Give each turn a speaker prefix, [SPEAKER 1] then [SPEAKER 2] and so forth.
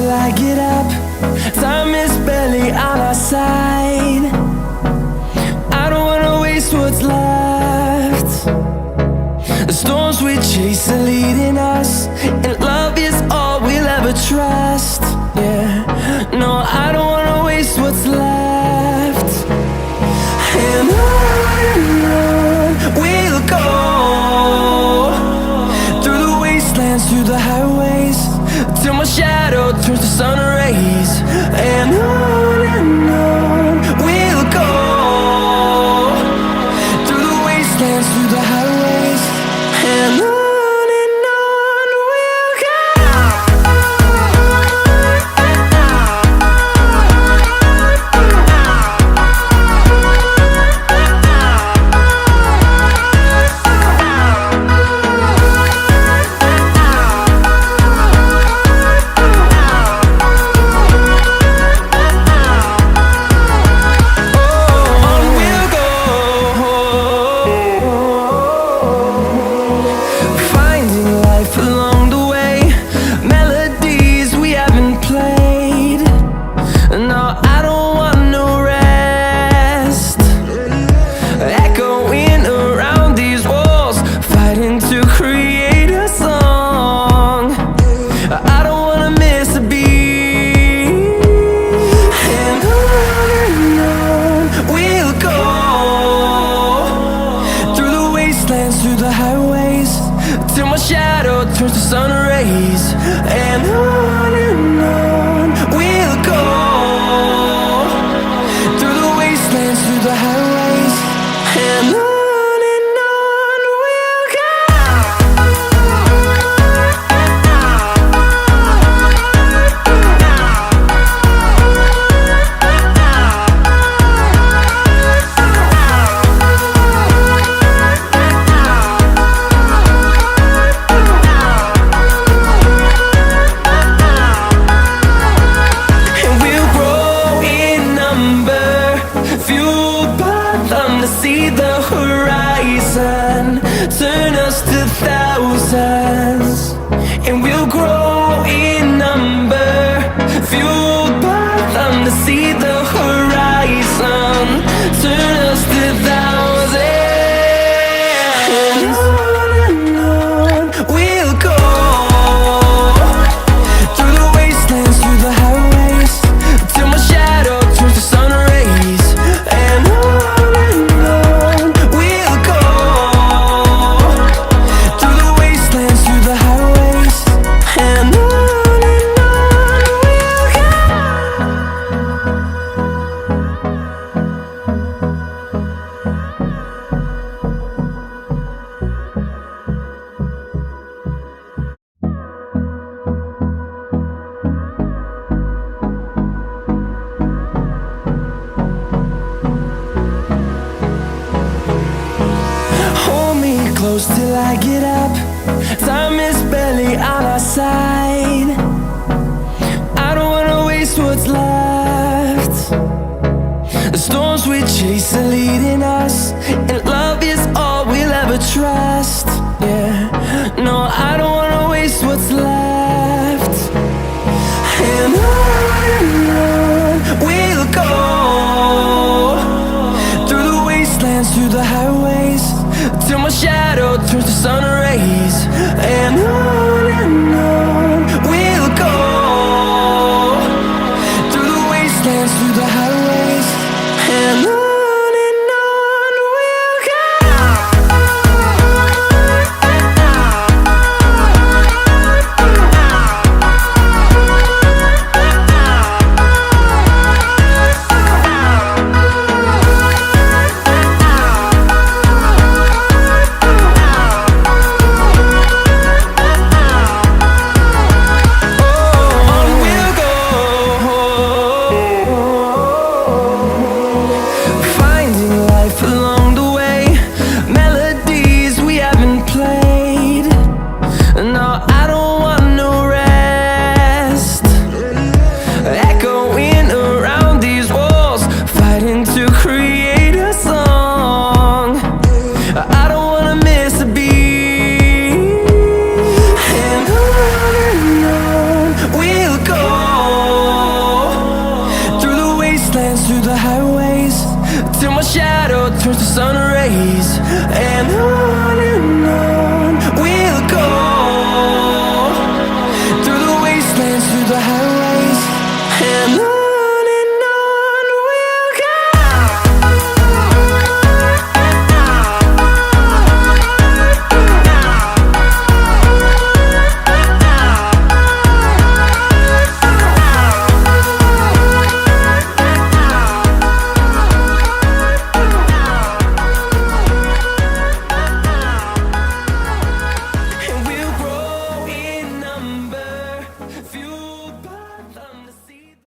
[SPEAKER 1] till I get up. Time is barely on our side. I don't wanna waste what's left. The storms we chase are leading us, and love is all we'll ever trust. Yeah, no, I don't wanna waste what's left. And on we'll go, through the wastelands, through the highways, till my shadow turns to sun rays. And on we'll go, through the wastelands, through the highways, and on we'll go. Through the highways, till my shadow turns to sun rays. And on we'll go, through the wastelands, through the highways, and on we'll go. See the horizon turn us to thousands, and we'll grow in number, fueled by them. To see the horizon turn us to thousands, and on we'll go, through the wastelands, through the highways, till my shadow turns to sun rays. And close till I get up. Time is barely on our side. I don't wanna waste what's left. The storms we chase are leading us, and love is all we'll ever trust. Yeah, no, I don't wanna waste what's left. And on we'll go, through the wastelands, through the highways, till my shadow turns to sun rays. And on we'll go, through the wastelands, through the highways, and on. through the highways till my shadow turns to sun rays. And on